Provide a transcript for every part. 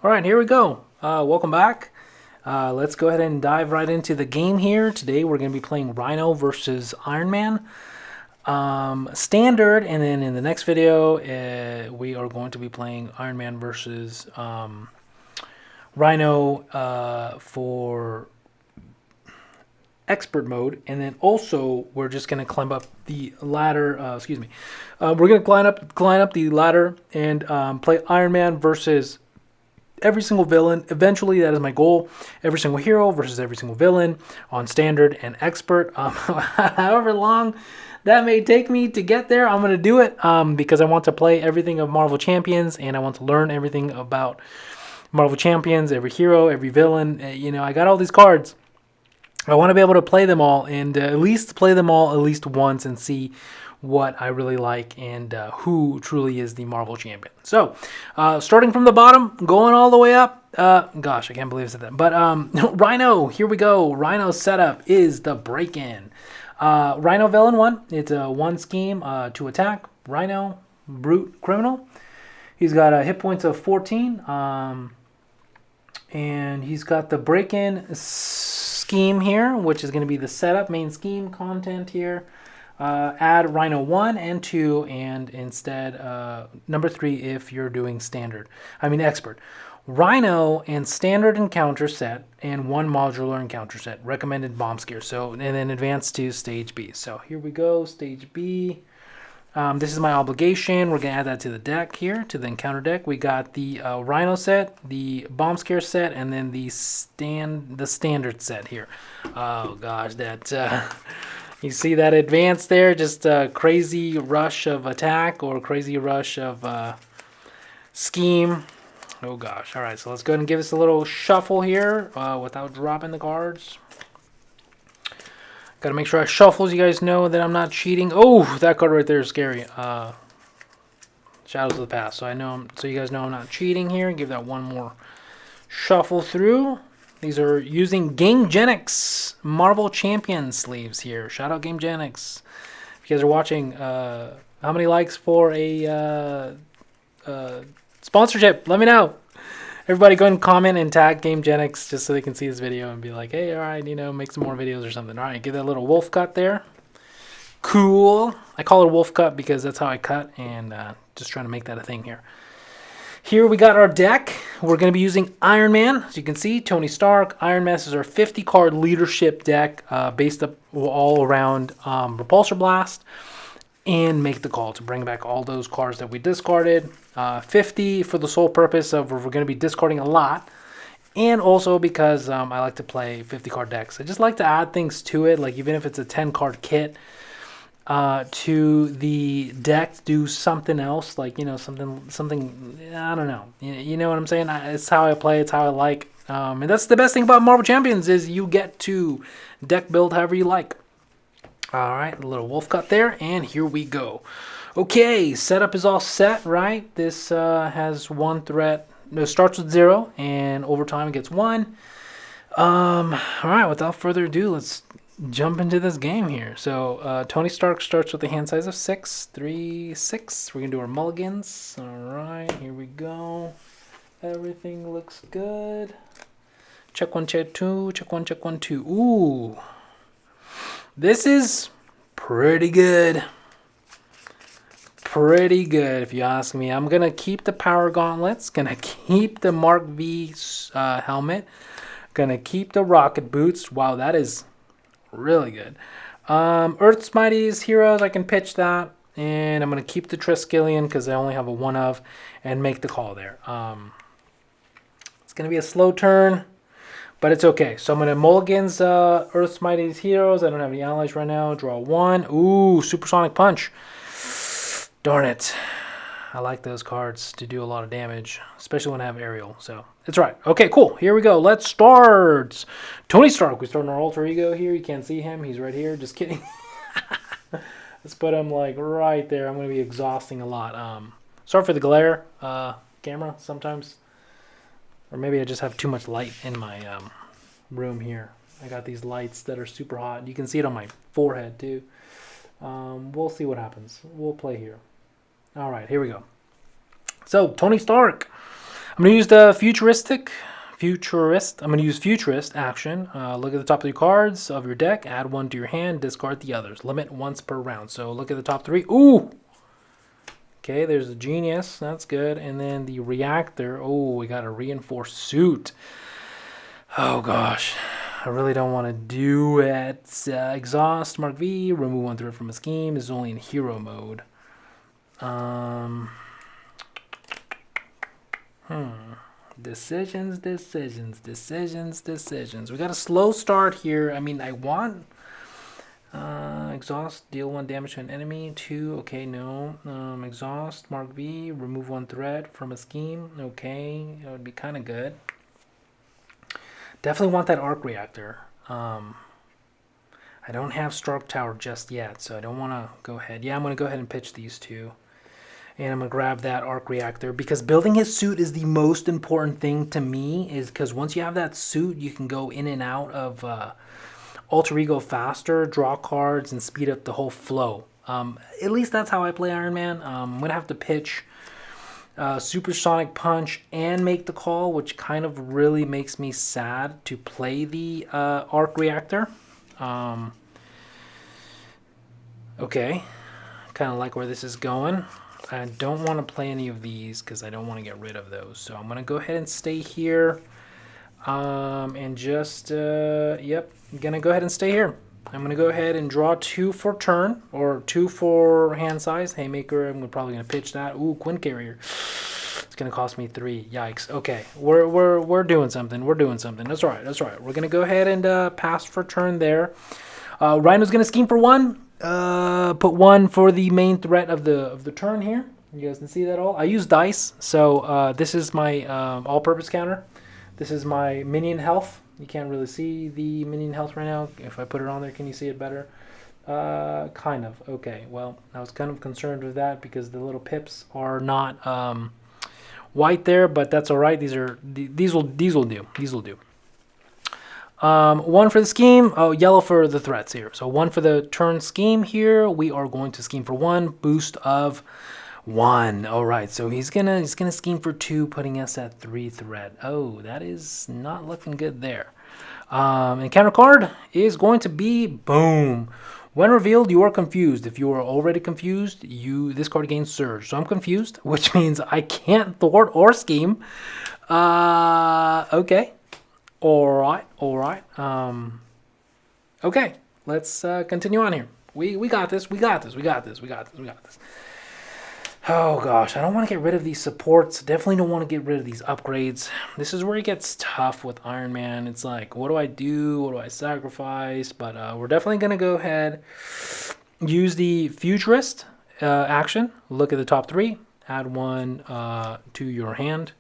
All right, here we go. Welcome back. Let's go ahead and dive right into the game here. Today we're going to be playing Rhino versus Iron Man. Standard, and then in the next video we are going to be playing Iron Man versus Rhino for expert mode, and then also we're just going to climb up the ladder. We're going to climb up the ladder and play Iron Man versus every single villain. Eventually, that is my goal. Every single hero versus every single villain on standard and expert. However long that may take me to get there, I'm going to do it because I want to play everything of Marvel Champions, and I want to learn everything about Marvel Champions, every hero, every villain. I got all these cards. I want to be able to play them all, and at least play them all at least once and see what I really like and who truly is the Marvel Champion. So, starting from the bottom, going all the way up. Gosh, I can't believe I said that. But Rhino, here we go. Rhino's setup is the break-in. Rhino villain 1. It's a 1 scheme to attack. Rhino, brute criminal. He's got hit points of 14. And he's got the break-in scheme here, which is going to be the setup, main scheme content here. Add Rhino 1 and 2, and instead number 3 if you're doing expert. Rhino and standard encounter set and 1 modular encounter set. Recommended bomb scare. So, and then advance to stage B. So here we go, stage B. This is my obligation. We're going to add that to the deck here, to the encounter deck. We got the Rhino set, the bomb scare set, and then the standard set here. Oh gosh, that you see that advance there? Just a crazy rush of attack or crazy rush of scheme. Oh gosh. All right, so let's go ahead and give us a little shuffle here without dropping the cards. Got to make sure I shuffle so you guys know that I'm not cheating. Oh, that card right there is scary. Shadows of the Past. So you guys know I'm not cheating here. Give that one more shuffle through. These are using GameGenix Marvel Champion sleeves here. Shout out GameGenix. If you guys are watching, how many likes for a sponsorship? Let me know. Everybody go and comment and tag GameGenix just so they can see this video and be like, hey, all right, make some more videos or something. All right, give that little wolf cut there. Cool. I call it a wolf cut because that's how I cut, and just trying to make that a thing here. Here we got our deck. We're going to be using Iron Man. As you can see, Tony Stark. Iron Man is our 50-card leadership deck based up all around Repulsor Blast. And make the call to bring back all those cards that we discarded. 50 for the sole purpose of we're going to be discarding a lot. And also because I like to play 50-card decks. I just like to add things to it, like even if it's a 10-card kit. To the deck, do something else, like something. I don't know. You know what I'm saying? It's how I play. It's how I like. And that's the best thing about Marvel Champions is you get to deck build however you like. All right, a little wolf cut there, and here we go. Okay, setup is all set, right? This has 1 threat. No, starts with 0, and over time it gets 1. All right, without further ado, let's jump into this game here. So Tony Stark starts with a hand size of 6, 3, 6. We're gonna do our mulligans. All right, here we go. Everything looks good. Check 1, check 2. Check 1, check 1, 2. Ooh, this is pretty good. Pretty good, if you ask me. I'm gonna keep the power gauntlets. Gonna keep the Mark V helmet. Gonna keep the rocket boots. Wow, that is really good. Earth's Mightiest Heroes, I can pitch that. And I'm going to keep the Triskelion because I only have a 1 of. And make the call there. It's going to be a slow turn. But it's okay. So I'm going to mulligans Earth's Mightiest Heroes. I don't have any allies right now. Draw 1. Ooh, Supersonic Punch. Darn it. I like those cards to do a lot of damage. Especially when I have Aerial. So it's right. Okay, cool. Here we go. Let's start. Tony Stark. We start in our alter ego here. You can't see him. He's right here. Just kidding. Let's put him like right there. I'm going to be exhausting a lot. Sorry for the glare camera sometimes. Or maybe I just have too much light in my room here. I got these lights that are super hot. You can see it on my forehead too. We'll see what happens. We'll play here. All right, here we go. So, Tony Stark. I'm going to use the futurist. I'm going to use futurist action. Look at the top 3 cards of your deck. Add 1 to your hand. Discard the others. Limit once per round. So look at the top 3. Ooh! Okay, there's the genius. That's good. And then the reactor. Oh, we got a reinforced suit. Oh, gosh. I really don't want to do it. Exhaust, Mark V. Remove 1 threat from a scheme. This is only in hero mode. Decisions. We got a slow start here. I mean, I want exhaust, deal 1 damage to an enemy. 2, okay, no. Exhaust, Mark V, remove 1 threat from a scheme. Okay, that would be kind of good. Definitely want that arc reactor. I don't have Stark Tower just yet, so I don't want to go ahead. Yeah, I'm going to go ahead and pitch these 2. And I'm going to grab that arc reactor because building his suit is the most important thing to me, is because once you have that suit, you can go in and out of alter ego faster, draw cards, and speed up the whole flow. At least that's how I play Iron Man. I'm going to have to pitch Supersonic Punch and make the call, which kind of really makes me sad to play the arc reactor. Okay, kind of like where this is going. I don't want to play any of these because I don't want to get rid of those. So I'm going to go ahead and stay here. And just, yep, I'm going to go ahead and stay here. I'm going to go ahead and draw 2 for turn, or 2 for hand size. Haymaker, I'm probably going to pitch that. Ooh, Quinn Carrier. It's going to cost me 3. Yikes. Okay, we're doing something. We're doing something. That's all right. That's all right. We're going to go ahead and pass for turn there. Rhino's going to scheme for 1. Put 1 for the main threat of the turn here. You guys can see that all. I use dice, so this is my all-purpose counter. This is my minion health. You can't really see the minion health right now. If I put it on there, can you see it better? Kind of. Okay. Well, I was kind of concerned with that because the little pips are not white there, but that's all right. These will do. These will do. 1 for the scheme. Oh, yellow for the threats here. So 1 for the turn scheme here. We are going to scheme for 1. Boost of 1. All right. So he's gonna scheme for 2, putting us at 3 threat. Oh, that is not looking good there. And counter card is going to be boom. When revealed, you are confused. If you are already confused, this card gains surge. So I'm confused, which means I can't thwart or scheme. Okay. All right. Okay, let's continue on here. We got this. Oh gosh, I don't want to get rid of these supports. Definitely don't want to get rid of these upgrades. This is where it gets tough with Iron Man. It's like, what do I do? What do I sacrifice? But we're definitely gonna go ahead, use the futurist action. Look at the top 3. Add 1 to your hand.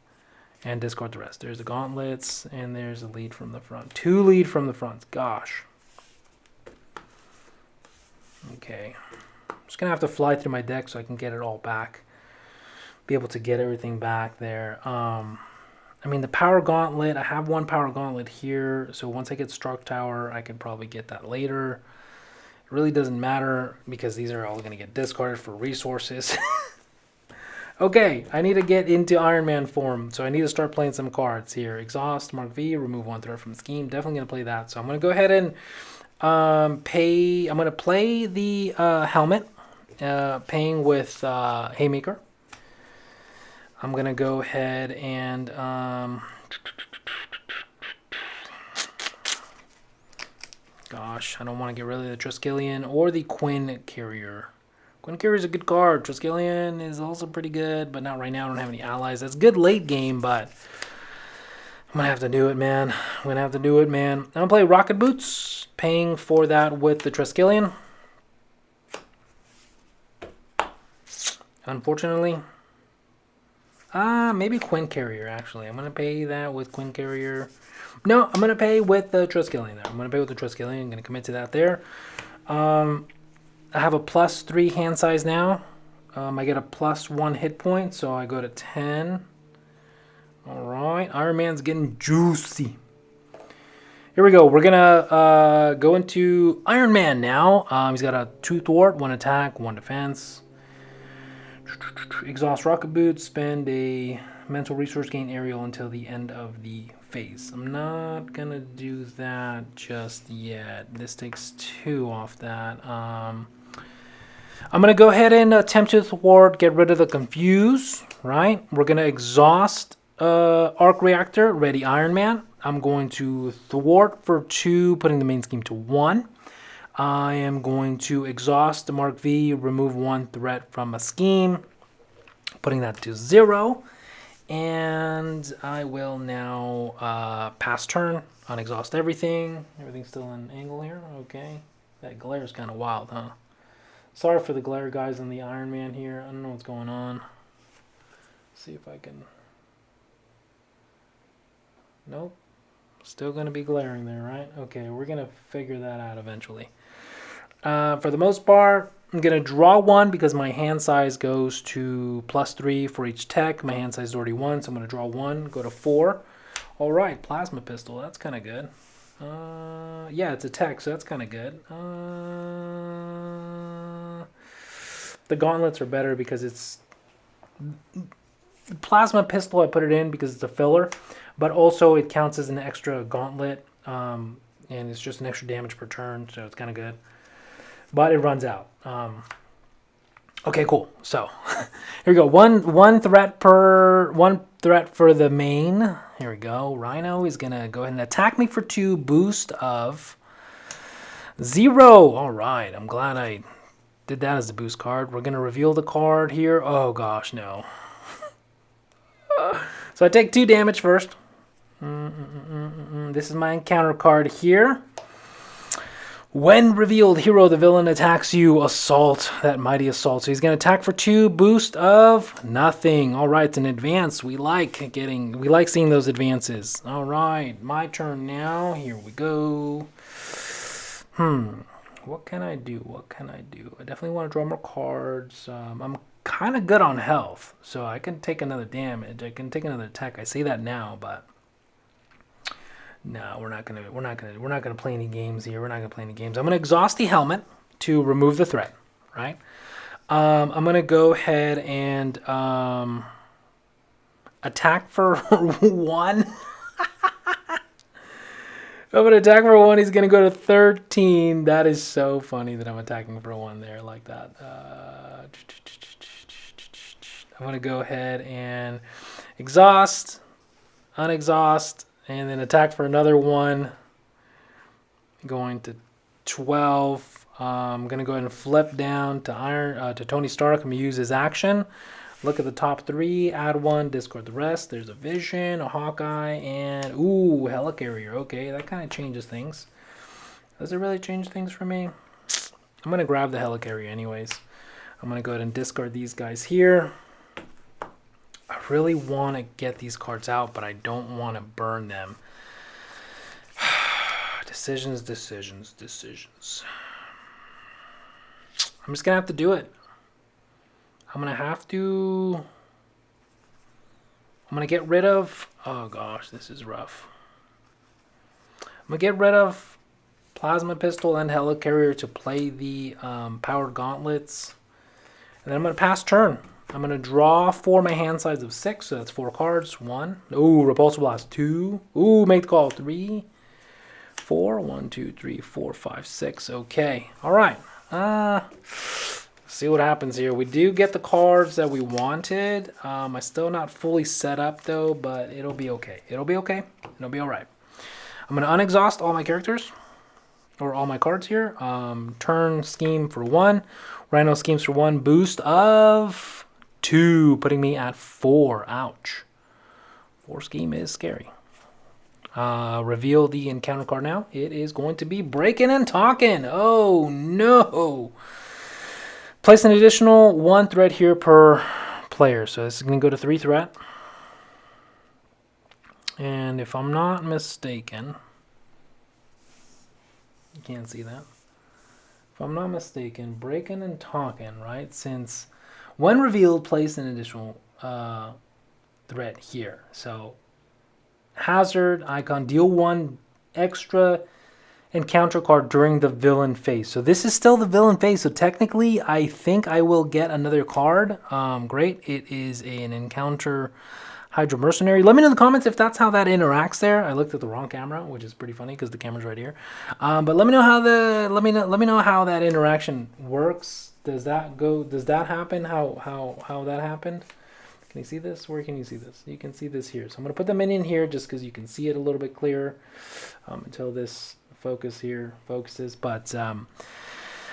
And discard the rest. There's the gauntlets, and there's a lead from the front. 2 lead from the front. Gosh. Okay. I'm just going to have to fly through my deck so I can get it all back. Be able to get everything back there. I mean, the power gauntlet, I have 1 power gauntlet here. So once I get Stark Tower, I can probably get that later. It really doesn't matter because these are all going to get discarded for resources. Okay, I need to get into Iron Man form, so I need to start playing some cards here. Exhaust, Mark V, remove 1 threat from the scheme. Definitely going to play that. So I'm going to go ahead and I'm going to play the helmet, paying with Haymaker. I'm going to go ahead and gosh, I don't want to get rid of the Triskelion or the Quinn Carrier. Quinn Carrier is a good card. Triskelion is also pretty good, but not right now. I don't have any allies. That's good late game, but I'm going to have to do it, man. I'm going to play Rocket Boots, paying for that with the Triskelion. Unfortunately. Maybe Quinn Carrier, actually. I'm going to pay that with Quinn Carrier. No, I'm going to pay with the Triskelion there. I'm going to commit to that there. I have a +3 hand size now. I get a +1 hit point, so I go to 10. All right, Iron Man's getting juicy. Here we go. We're gonna go into Iron Man now. He's got a 2 thwart, 1 attack, 1 defense. Exhaust Rocket Boots. Spend a mental resource gain aerial until the end of the phase. I'm not going to do that just yet. This takes 2 off that. I'm going to go ahead and attempt to thwart, get rid of the confuse, right? We're going to exhaust arc reactor, ready Iron Man. I'm going to thwart for 2, putting the main scheme to 1. I am going to exhaust the Mark V, remove 1 threat from a scheme, putting that to 0. And I will now pass turn, unexhaust everything. Everything's still in angle here. Okay. That glare is kind of wild, huh? Sorry for the glare, guys, on the Iron Man here. I don't know what's going on. See if I can... Nope. Still going to be glaring there, right? Okay, we're going to figure that out eventually. For the most part, I'm going to draw 1 because my hand size goes to +3 for each tech. My hand size is already 1, so I'm going to draw 1, go to 4. All right, plasma pistol. That's kind of good. Yeah, it's a tech, so that's kind of good. The gauntlets are better because it's... Plasma pistol, I put it in because it's a filler, but also it counts as an extra gauntlet, and it's just an extra damage per turn, so it's kind of good. But it runs out. Okay, cool. So here we go. One threat for the main. Here we go. Rhino is gonna go ahead and attack me for 2. Boost of 0. All right. I'm glad I did that as the boost card. We're gonna reveal the card here. Oh gosh, no. So I take 2 damage first. This is my encounter card here. When revealed, hero, the villain attacks you. Assault, that mighty assault. So he's going to attack for 2, boost of nothing. All right, it's an advance. We like seeing those advances. All right, my turn now. Here we go. What can I do? What can I do? I definitely want to draw more cards. I'm kind of good on health, so I can take another damage. I can take another attack. I say that now, but no, we're not gonna play any games here. We're not gonna play any games. I'm gonna exhaust the helmet to remove the threat, right? I'm gonna go ahead and attack for 1. I'm gonna attack for 1. He's gonna go to 13. That is so funny that I'm attacking for 1 there like that. I'm gonna go ahead and exhaust, unexhaust, and then attack for another 1. Going to 12. I'm gonna go ahead and flip down to Tony Stark. I'm gonna use his action. Look at the top 3. Add 1. Discard the rest. There's a Vision, a Hawkeye, and ooh, Helicarrier. Okay, that kind of changes things. Does it really change things for me? I'm gonna grab the Helicarrier anyways. I'm gonna go ahead and discard these guys here. I really want to get these cards out, but I don't want to burn them. Decisions. I'm just going to have to do it. I'm going to get rid of... Oh, gosh, this is rough. I'm going to get rid of Plasma Pistol and Helicarrier to play the Powered Gauntlets. And then I'm going to pass turn. I'm going to draw 4 my hand size of 6, so that's 4 cards. 1. Ooh, Repulsor Blast. 2. Ooh, make the call. 3. 4. 1, 2, 3, 4, 5, 6. Okay. All right. See what happens here. We do get the cards that we wanted. I'm still not fully set up, though, but it'll be okay. It'll be okay. It'll be all right. I'm going to unexhaust all my characters, or all my cards here. Turn scheme for 1. Rhino schemes for 1. Boost of 2, putting me at 4. Ouch. 4 scheme is scary. Reveal the encounter card now. It is going to be Breaking and Talking. Oh, no. Place an additional 1 threat here per player. So this is going to go to 3 threat. And if I'm not mistaken, you can't see that. If I'm not mistaken, Breaking and Talking, right? Since when revealed, place an additional threat here. So hazard icon, deal 1 extra encounter card during the villain phase. So this is still the villain phase. So technically, I think I will get another card. Great. It is an encounter Hydra Mercenary. Let me know in the comments if that's how that interacts there. I looked at the wrong camera, which is pretty funny because the camera's right here. But let me know how how that interaction works. Does that happen? How that happened? Can you see this? Where can you see this? You can see this here. So I'm going to put the minion here just because you can see it a little bit clearer until this focuses. But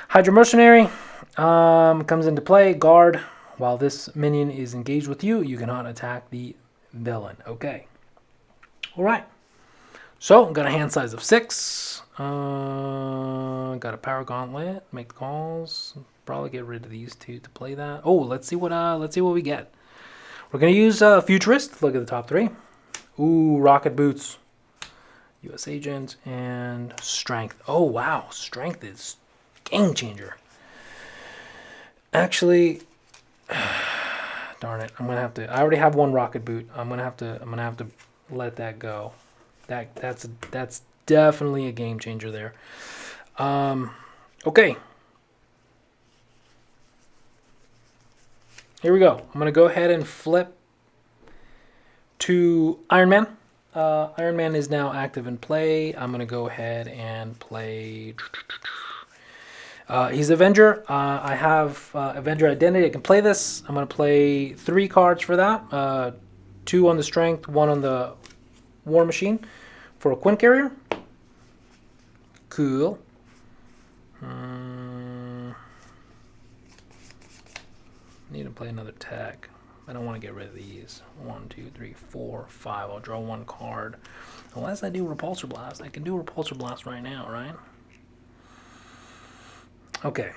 Hydra Mercenary comes into play. Guard. While this minion is engaged with you, you cannot attack the villain. Okay. All right. So, got a hand size of 6. Got a power gauntlet. Make the calls. Probably get rid of these two to play that. Oh, let's see what we get. We're gonna use Futurist. Look at the top 3. Ooh, Rocket Boots, U.S. Agent, and Strength. Oh wow, Strength is game changer. Actually, darn it, I'm gonna have to. I already have one Rocket Boot. I'm gonna have to let that go. That's definitely a game changer there. Okay. Here we go. I'm going to go ahead and flip to Iron Man. Iron Man is now active in play. I'm going to go ahead and play... he's Avenger. I have Avenger Identity. I can play this. I'm going to play 3 cards for that. 2 on the Strength, 1 on the War Machine for a Quint Carrier. Cool. Need to play another tech. I don't want to get rid of these. 1, 2, 3, 4, 5. I'll draw 1 card. Unless I do Repulsor Blast. I can do Repulsor Blast right now, right? Okay.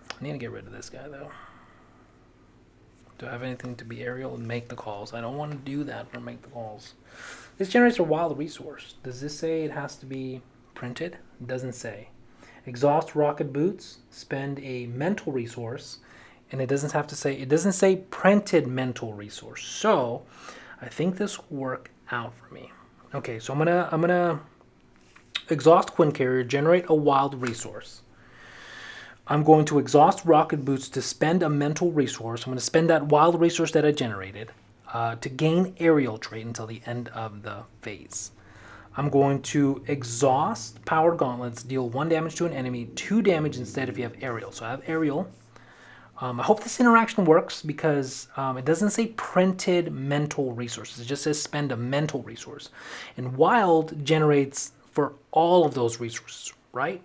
I need to get rid of this guy, though. Do I have anything to be aerial and make the calls? I don't want to do that for make the calls. This generates a wild resource. Does this say it has to be printed? It doesn't say. Exhaust Rocket Boots. Spend a mental resource. And it doesn't have to say, it doesn't say printed mental resource. So I think this will work out for me. Okay, so I'm gonna exhaust Quint Carrier, generate a wild resource. I'm going to exhaust Rocket Boots to spend a mental resource. I'm going to spend that wild resource that I generated to gain aerial trait until the end of the phase. I'm going to exhaust Powered Gauntlets, deal 1 damage to an enemy, 2 damage instead if you have aerial. So I have aerial. I hope this interaction works because it doesn't say printed mental resources. It just says spend a mental resource. And wild generates for all of those resources, right?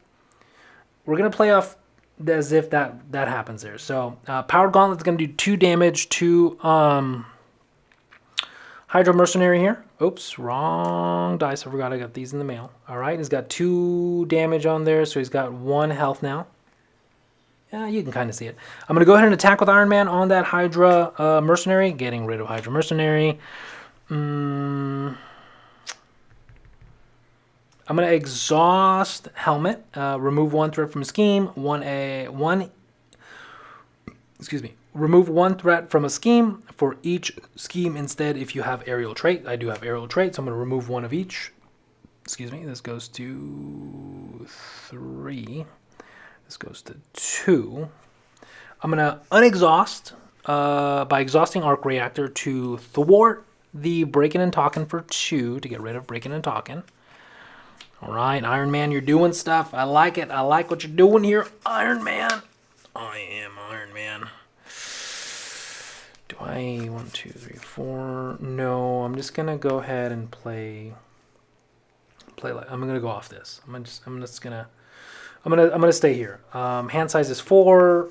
We're going to play off as if that happens there. So Powered Gauntlet is going to do 2 damage to Hydra Mercenary here. Oops, wrong dice. I forgot I got these in the mail. All right, he's got 2 damage on there, so he's got 1 health now. Yeah, you can kind of see it. I'm going to go ahead and attack with Iron Man on that Hydra Mercenary. Getting rid of Hydra Mercenary. I'm going to exhaust Helmet. Remove 1 threat from a scheme. Remove 1 threat from a scheme for each scheme instead if you have aerial trait. I do have aerial trait, so I'm going to remove 1 of each. Excuse me, this goes to 3. This goes to 2. I'm going to unexhaust by exhausting Arc Reactor to thwart the Breaking and Talking for 2 to get rid of Breaking and Talking. All right, Iron Man, you're doing stuff. I like it. I like what you're doing here, Iron Man. I am Iron Man. Do I 1, 2, 3, 4? No, I'm just going to go ahead and play like I'm going to go off this. I'm gonna stay here. Hand size is 4.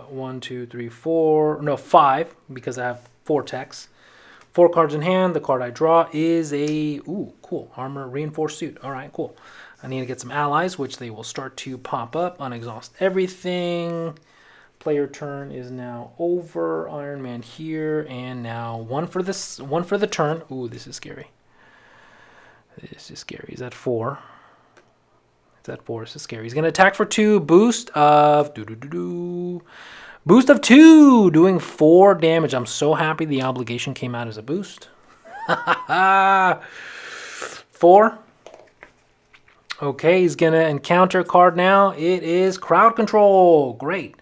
1, 2, 3, 4. No, 5 because I have 4 techs. 4 cards in hand. The card I draw is a cool armor reinforced suit. All right, cool. I need to get some allies, which they will start to pop up. Unexhaust everything. Player turn is now over. Iron Man here, and now 1 for this. 1 for the turn. Ooh, this is scary. This is scary. Is that 4? That 4 is scary. He's going to attack for 2. Boost of... Boost of 2! Doing 4 damage. I'm so happy the obligation came out as a boost. 4. Okay, he's going to encounter card now. It is Crowd Control. Great.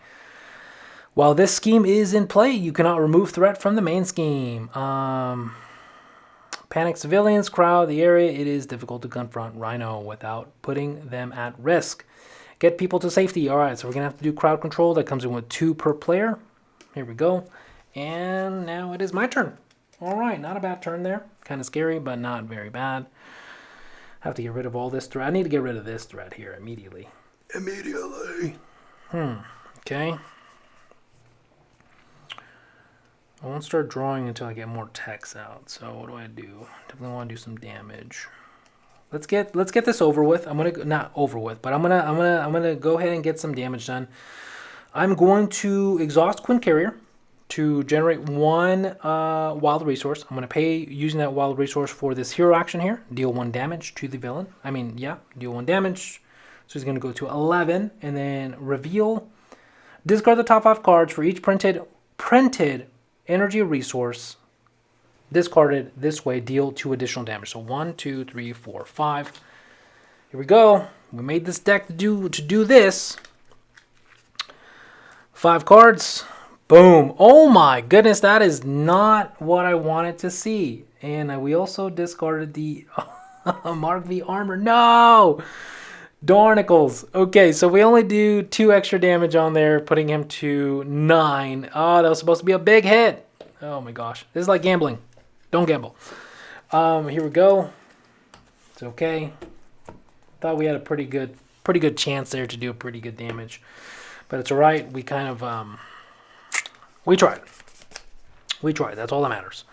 While this scheme is in play, you cannot remove threat from the main scheme. Panic civilians crowd the area. It is difficult to confront Rhino without putting them at risk. Get people to safety. All right, so we're going to have to do crowd control. That comes in with 2 per player. Here we go. And now it is my turn. All right, not a bad turn there. Kind of scary, but not very bad. I have to get rid of all this threat. I need to get rid of this threat here immediately. Okay. I won't start drawing until I get more text out. So what do? Definitely want to do some damage. Let's get this over with. I'm gonna not over with, but I'm gonna go ahead and get some damage done. I'm going to exhaust Quinn Carrier to generate 1 wild resource. I'm gonna pay using that wild resource for this hero action here. Deal 1 damage to the villain. Deal 1 damage. So he's gonna go to 11 and then reveal. Discard the top 5 cards for each printed energy resource discarded this way. Deal 2 additional damage. So 1, 2, 3, 4, 5. Here we go. We made this deck to do this. 5 cards. Boom. Oh my goodness, that is not what I wanted to see. And we also discarded the Mark V armor. No! Darnicles. Okay, so we only do 2 extra damage on there, putting him to 9. Oh, that was supposed to be a big hit. Oh my gosh. This is like gambling. Don't gamble. Here we go. It's okay. Thought we had a pretty good chance there to do a pretty good damage. But it's alright. We kind of we tried. We tried. That's all that matters.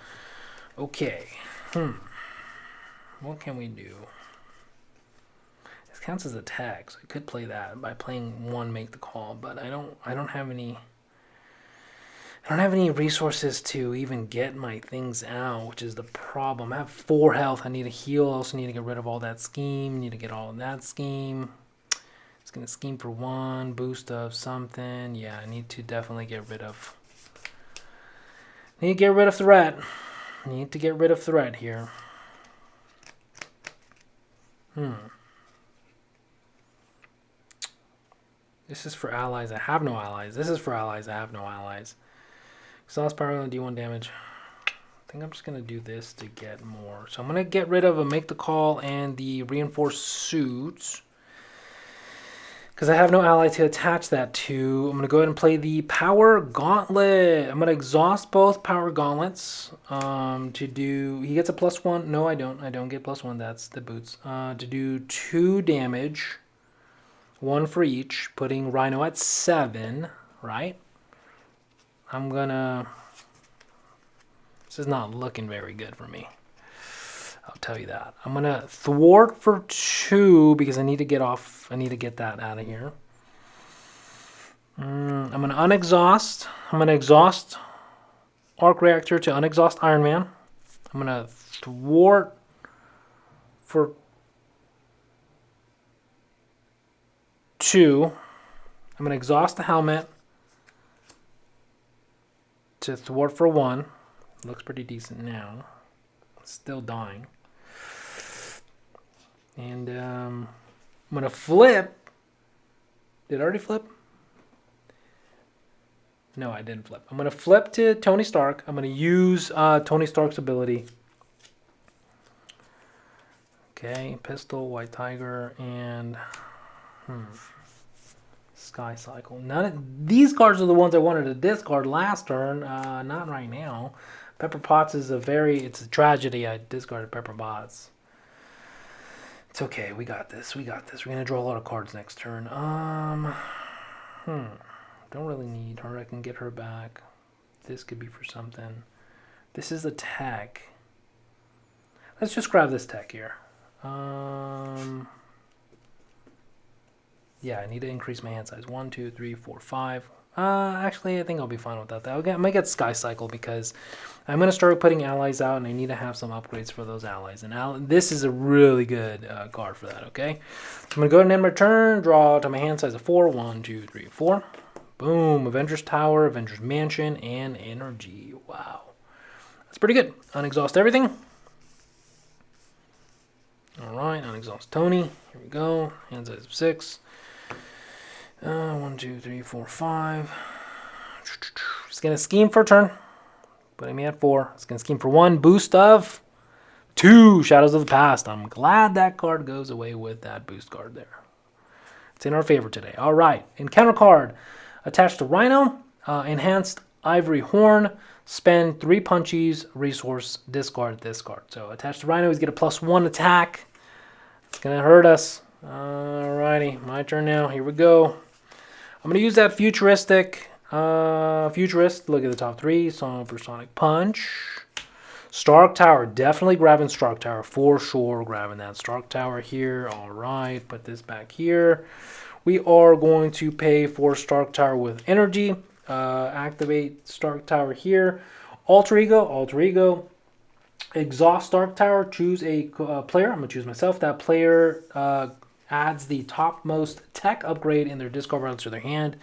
Okay. What can we do? This counts as attack, so I could play that by playing 1 make the call, but I don't have any resources to even get my things out, which is the problem. I have 4 health. I need to heal. I also need to get rid of all that scheme. Need to get all of that scheme. It's gonna scheme for 1 boost of something. Yeah, I need to definitely get rid of. Need to get rid of threat. Need to get rid of threat here. This is for allies. I have no allies. This is for allies. I have no allies. Exhaust power on D1 damage. I think I'm just going to do this to get more. So I'm going to get rid of a make the call and the reinforced suits, because I have no ally to attach that to. I'm going to go ahead and play the power gauntlet. I'm going to exhaust both power gauntlets to do. He gets a +1. No, I don't. I don't get +1. That's the boots. To do 2 damage. 1 for each, putting Rhino at 7, right? I'm gonna... This is not looking very good for me. I'll tell you that. I'm gonna thwart for 2 because I need to get off. I need to get that out of here. I'm gonna unexhaust. I'm gonna exhaust Arc Reactor to unexhaust Iron Man. I'm gonna thwart for 2. I'm going to exhaust the helmet to thwart for 1. Looks pretty decent now. Still dying. And I'm going to flip. Did I already flip? No, I didn't flip. I'm going to flip to Tony Stark. I'm going to use Tony Stark's ability. Okay, pistol, white tiger, and... Sky Cycle. None of these cards are the ones I wanted to discard last turn. Not right now. Pepper Potts is it's a tragedy. I discarded Pepper Potts. It's okay. We got this. We got this. We're gonna draw a lot of cards next turn. Don't really need her. I can get her back. This could be for something. This is a tech. Let's just grab this tech here. Yeah, I need to increase my hand size. 1, 2, 3, 4, 5. Actually, I think I'll be fine with that. I might get Sky Cycle because I'm going to start putting allies out, and I need to have some upgrades for those allies. And this is a really good card for that, okay? I'm going to go ahead and end my turn, draw to my hand size of 4. 1, 2, 3, 4. Boom. Avengers Tower, Avengers Mansion, and Energy. Wow. That's pretty good. Unexhaust everything. All right, unexhaust Tony. Here we go. Hand size of 6. 1, 2, 3, 4, 5. It's going to scheme for a turn. Putting me at 4. It's going to scheme for 1. Boost of 2. Shadows of the Past. I'm glad that card goes away with that boost card there. It's in our favor today. All right. Encounter card. Attached to Rhino. Enhanced Ivory Horn. Spend 3 punchies. Resource. Discard this card. So attached to Rhino, he's get a +1 attack. It's going to hurt us. Alrighty. My turn now. Here we go. I'm going to use that futuristic. Futurist. Look at the top 3. Supersonic Punch. Stark Tower, definitely grabbing Stark Tower, for sure grabbing that Stark Tower here. All right, put this back here. We are going to pay for Stark Tower with energy. Activate Stark Tower here. Alter Ego. Exhaust Stark Tower, choose a player. I'm going to choose myself. That player adds the topmost tech upgrade in their discard rounds to their hand.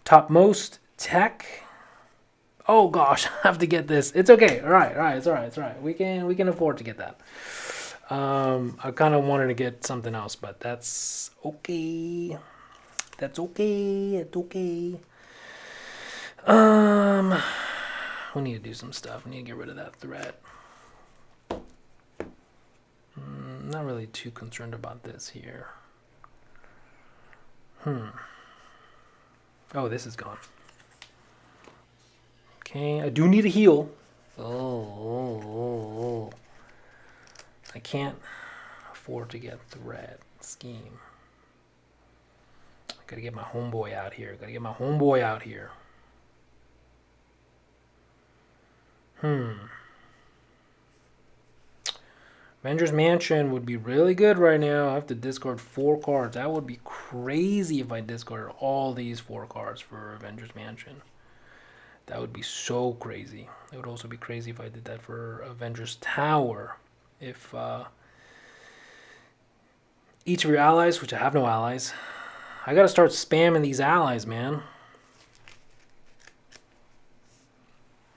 Topmost tech. Oh gosh, I have to get this. It's okay. All right. It's all right. We can afford to get that. I kind of wanted to get something else, but that's okay. It's okay. We need to do some stuff. We need to get rid of that threat. Not really too concerned about this here. Oh, this is gone. Okay, I do need a heal. Oh. I can't afford to get threat scheme. Gotta get my homeboy out here. Avengers Mansion would be really good right now. I have to discard 4 cards. That would be crazy if I discarded all these 4 cards for Avengers Mansion. That would be so crazy. It would also be crazy if I did that for Avengers Tower. If each of your allies, which I have no allies, I gotta start spamming these allies, man.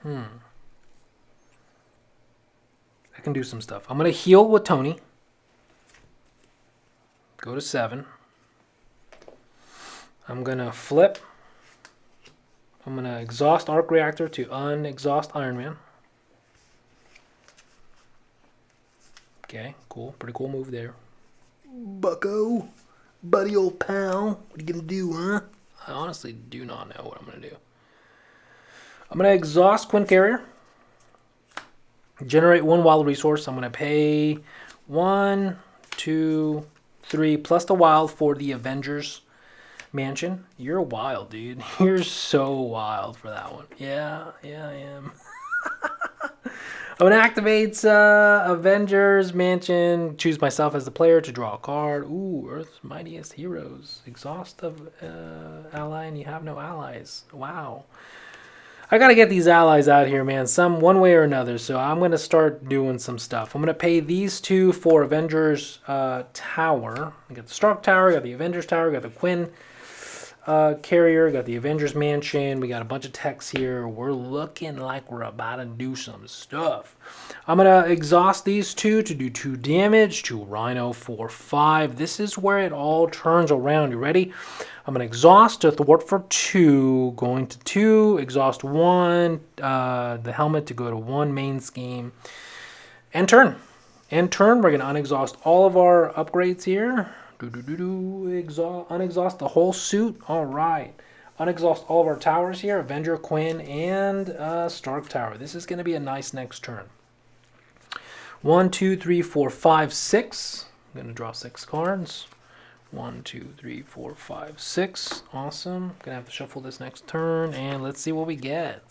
I can do some stuff. I'm gonna heal with Tony. Go to 7. I'm gonna flip. I'm going to exhaust Arc Reactor to unexhaust Iron Man. Okay, cool. Pretty cool move there. Bucko. Buddy old pal. What are you going to do, huh? I honestly do not know what I'm going to do. I'm going to exhaust Quinn Carrier. Generate 1 wild resource. I'm going to pay 1, 2, 3, plus the wild for the Avengers Mansion. You're wild, dude. You're so wild for that one. Yeah, I am. I'm going to activate Avengers Mansion. Choose myself as the player to draw a card. Ooh, Earth's Mightiest Heroes. Exhaust of ally and you have no allies. Wow. I got to get these allies out here, man. One way or another. So I'm going to start doing some stuff. I'm going to pay these 2 for Avengers Tower. I got the Stark Tower, I got the Avengers Tower, I got the Quinn Carrier, got the Avengers Mansion. We got a bunch of techs here. We're looking like we're about to do some stuff. I'm going to exhaust these 2 to do 2 damage to Rhino for 5. This is where it all turns around. You ready? I'm going to exhaust to thwart for 2. Going to 2. Exhaust 1. The helmet to go to 1 main scheme. End turn. We're going to unexhaust all of our upgrades here. Unexhaust the whole suit. All right. Unexhaust all of our towers here. Avenger, Quinn, and Stark Tower. This is going to be a nice next turn. 1, 2, 3, 4, 5, 6. I'm going to draw 6 cards. 1, 2, 3, 4, 5, 6. Awesome. Going to have to shuffle this next turn. And let's see what we get.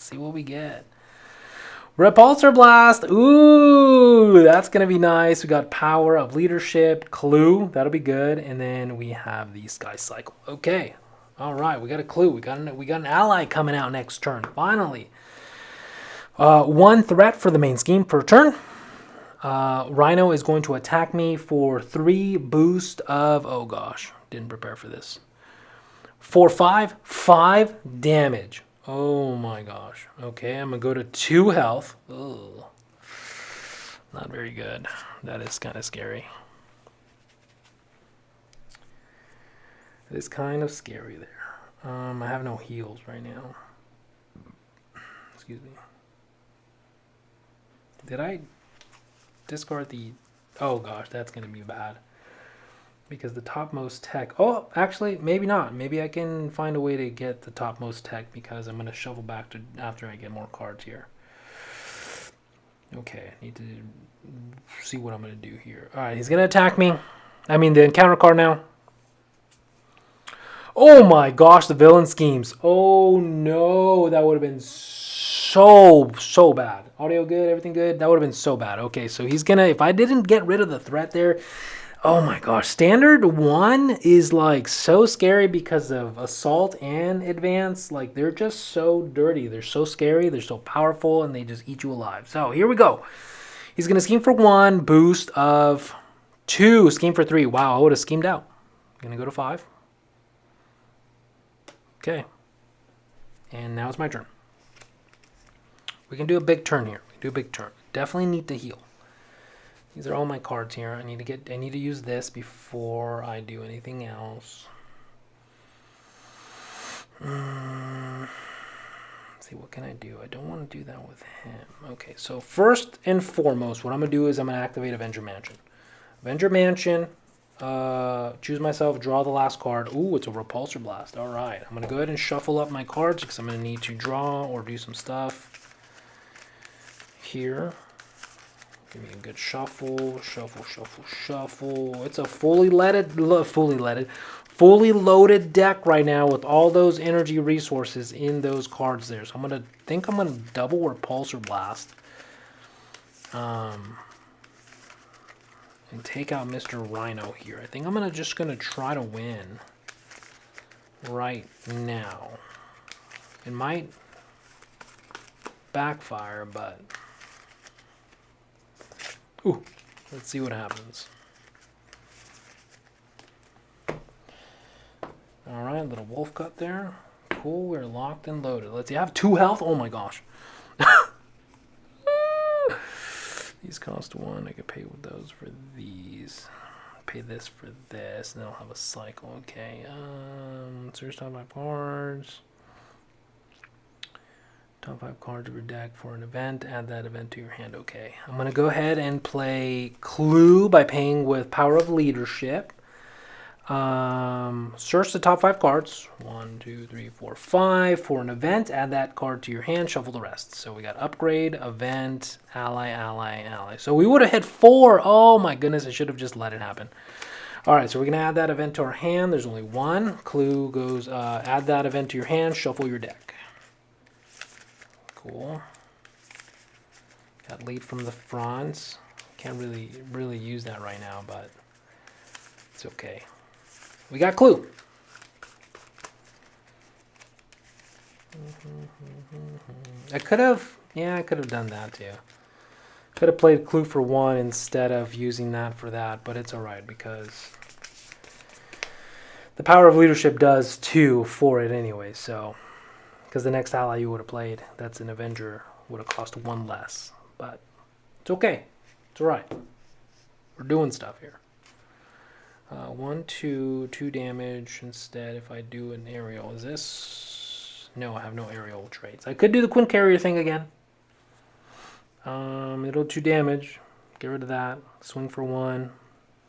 Repulsor Blast. Ooh, that's going to be nice. We got Power of Leadership. Clue. That'll be good. And then we have the Sky Cycle. Okay. All right. We got a clue. We got an ally coming out next turn. Finally. 1 threat for the main scheme per turn. Rhino is going to attack me for 3 boost of... Oh, gosh. Didn't prepare for this. 4, 5 damage. Oh my gosh. Okay, I'm going to go to 2 health. Ugh. Not very good. That is kind of scary. It is kind of scary there. I have no heals right now. Excuse me. Did I discard the... Oh gosh, that's going to be bad. Because the topmost tech... Oh, actually, maybe not. Maybe I can find a way to get the topmost tech because I'm going to shuffle back to after I get more cards here. Okay, I need to see what I'm going to do here. Alright, he's going to attack me. I mean, the encounter card now. Oh my gosh, the villain schemes. Oh no, that would have been so bad. Audio good, everything good? That would have been so bad. Okay, so he's going to... If I didn't get rid of the threat there... Oh my gosh, standard 1 is like so scary because of assault and advance. Like they're just so dirty. They're so scary. They're so powerful and they just eat you alive. So here we go. He's going to scheme for 1, boost of 2, scheme for 3. Wow, I would have schemed out. I'm going to go to 5. Okay. And now it's my turn. We can do a big turn here. We can do a big turn. Definitely need to heal. These are all my cards here. I need to use this before I do anything else. Let's see, what can I do? I don't want to do that with him. Okay, so first and foremost, what I'm going to do is I'm going to activate Avenger Mansion. Avenger Mansion, choose myself, draw the last card. Ooh, it's a Repulsor Blast. All right, I'm going to go ahead and shuffle up my cards because I'm going to need to draw or do some stuff here. Give me a good shuffle, shuffle, shuffle, shuffle. It's a fully loaded deck right now with all those energy resources in those cards there. So I'm gonna double Repulsor Blast, and take out Mr. Rhino here. I think I'm just gonna try to win right now. It might backfire, but. Ooh, let's see what happens. Alright, little wolf cut there. Cool, we're locked and loaded. Let's see, I have 2 health? Oh my gosh. These cost 1. I could pay with those for these. Pay this for this, and then I'll have a cycle. Okay, search top 5 cards. Top 5 cards of your deck for an event. Add that event to your hand. Okay. I'm going to go ahead and play Clue by paying with Power of Leadership. Search the top 5 cards. 1, 2, 3, 4, 5 for an event. Add that card to your hand. Shuffle the rest. So we got Upgrade, Event, Ally, Ally, Ally. So we would have hit 4. Oh my goodness. I should have just let it happen. Alright, so we're going to add that event to our hand. There's only 1. Clue goes, add that event to your hand. Shuffle your deck. Cool. Got lead from the front. Can't really use that right now, but it's okay. We got Clue. I could have done that too. Could have played Clue for 1 instead of using that for that, but it's alright because the Power of Leadership does 2 for it anyway, so. Because the next ally you would have played, that's an Avenger, would have cost 1 less. But it's okay. It's alright. We're doing stuff here. 1, 2 damage instead if I do an aerial. Is this... No, I have no aerial traits. I could do the Quinn Carrier thing again. It'll 2 damage. Get rid of that. Swing for 1.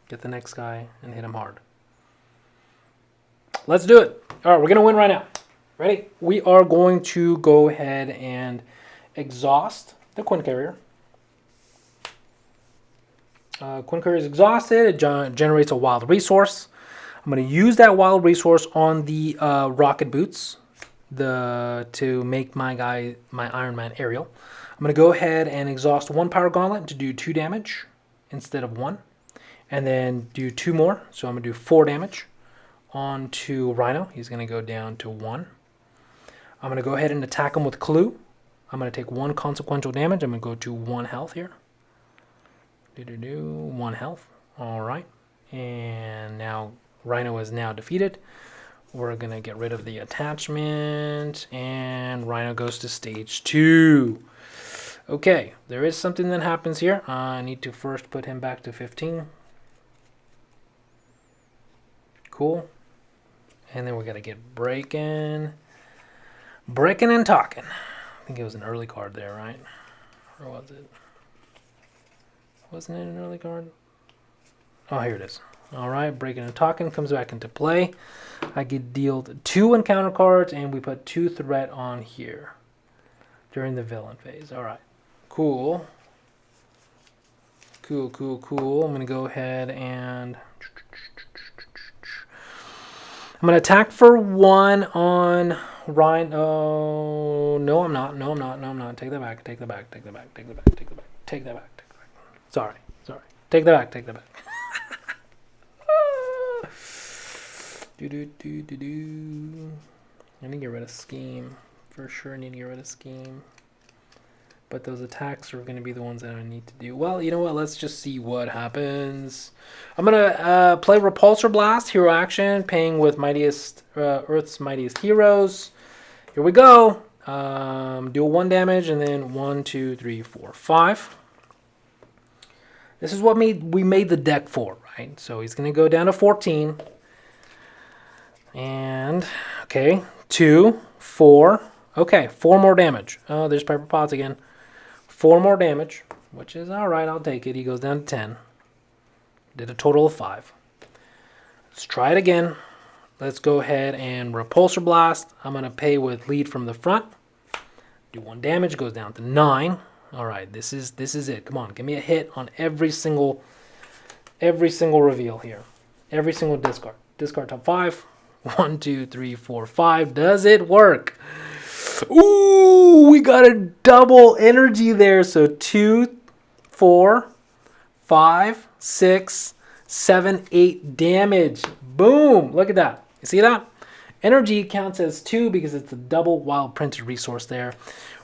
Get the next guy and hit him hard. Let's do it. Alright, we're going to win right now. Ready? We are going to go ahead and exhaust the Quinn Carrier. Quinn Carrier is exhausted. It generates a wild resource. I'm going to use that wild resource on the rocket boots to make my Iron Man aerial. I'm going to go ahead and exhaust 1 power gauntlet to do 2 damage instead of 1. And then do 2 more. So I'm going to do 4 damage onto Rhino. He's going to go down to 1. I'm going to go ahead and attack him with Clue. I'm going to take 1 consequential damage. I'm going to go to 1 health here. 1 health. All right. And now Rhino is now defeated. We're going to get rid of the attachment. And Rhino goes to stage 2. Okay. There is something that happens here. I need to first put him back to 15. Cool. And then we're going to get breaking and talking. think it was an early card there, right? Or was it? Wasn't it an early card? Oh, here it is. All right, breaking and talking comes back into play. I get dealt 2 encounter cards, and we put 2 threat on here during the villain phase. All right, cool. Cool. I'm going to go ahead and I'm going to attack for 1 on Rhino. No, I'm not. Take that back. Sorry. Take that back. I need to get rid of scheme. For sure need to get rid of scheme. But those attacks are going to be the ones that I need to do. Well, you know what? Let's just see what happens. I'm going to play Repulsor Blast, hero action, paying with Earth's Mightiest Heroes. Here we go. Do 1 damage, and then 1, 2, 3, 4, 5. This is what we made the deck for, right? So he's going to go down to 14. And, okay, 2, 4. Okay, 4 more damage. Oh, there's Pepper Potts again. 4 more damage, which is all right. I'll take it. He goes down to 10. Did a total of 5. Let's try it again. Let's go ahead and Repulsor Blast. I'm going to pay with lead from the front. Do 1 damage. Goes down to 9. All right, this is it. Come on, give me a hit on every single reveal here. Every single discard. Discard top 5. 1, 2, 3, 4, 5. Does it work? Ooh, we got a double energy there. So 2, 4, 5, 6, 7, 8 damage. Boom. Look at that. You see that? Energy counts as 2 because it's a double wild printed resource there.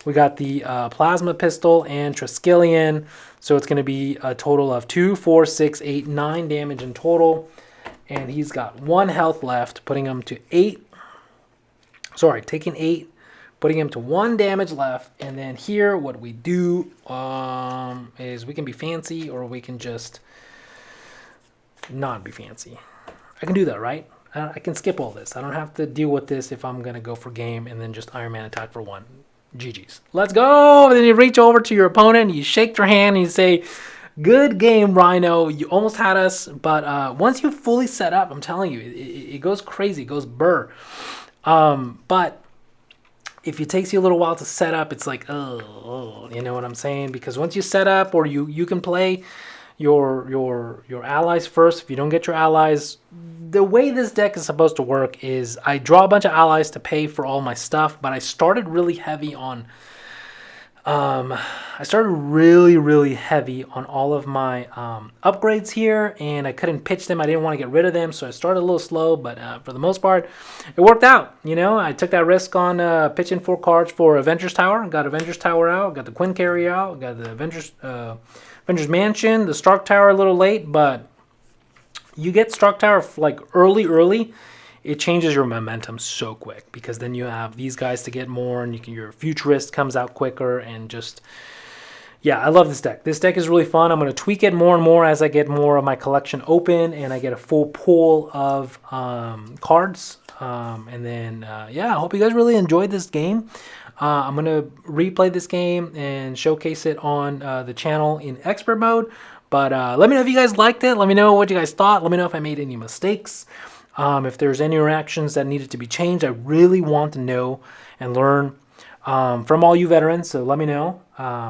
We got the Plasma Pistol and Triskelion. So it's going to be a total of 2, 4, 6, 8, 9 damage in total. And he's got 1 health left, putting him to 8. Sorry, taking 8, putting him to 1 damage left. And then here, what we do is we can be fancy, or we can just not be fancy. I can do that, right? I can skip all this. I don't have to deal with this if I'm going to go for game and then just Iron Man attack for 1. GG's. Let's go! And then you reach over to your opponent, you shake their hand, and you say, good game, Rhino. You almost had us, but once you fully set up, I'm telling you, it goes crazy. It goes burr. But if it takes you a little while to set up, it's like, oh, you know what I'm saying? Because once you set up, or you can play your allies first. If you don't get your allies, the way this deck is supposed to work is I draw a bunch of allies to pay for all my stuff, but I started really heavy on really heavy on all of my upgrades here, and I couldn't pitch them. I didn't want to get rid of them, so I started a little slow, but for the most part, it worked out. You know, I took that risk on pitching 4 cards for Avengers Tower. Got Avengers Tower out, got the Quinn Carry out, got the Avengers Mansion, the Stark Tower a little late, but you get Stark Tower like early, it changes your momentum so quick, because then you have these guys to get more, and your Futurist comes out quicker, and just, yeah, I love this deck. This deck is really fun. I'm going to tweak it more and more as I get more of my collection open, and I get a full pool of cards. And then, yeah, I hope you guys really enjoyed this game. I'm going to replay this game and showcase it on the channel in expert mode. But let me know if you guys liked it. Let me know what you guys thought. Let me know if I made any mistakes. If there's any reactions that needed to be changed, I really want to know and learn from all you veterans. So let me know.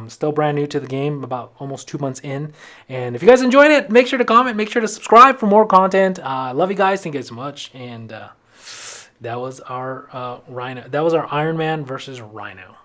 Still brand new to the game, about almost 2 months in. And if you guys enjoyed it, make sure to comment, make sure to subscribe for more content. Love you guys. Thank you guys so much. And that was our Rhino. That was our Iron Man versus Rhino.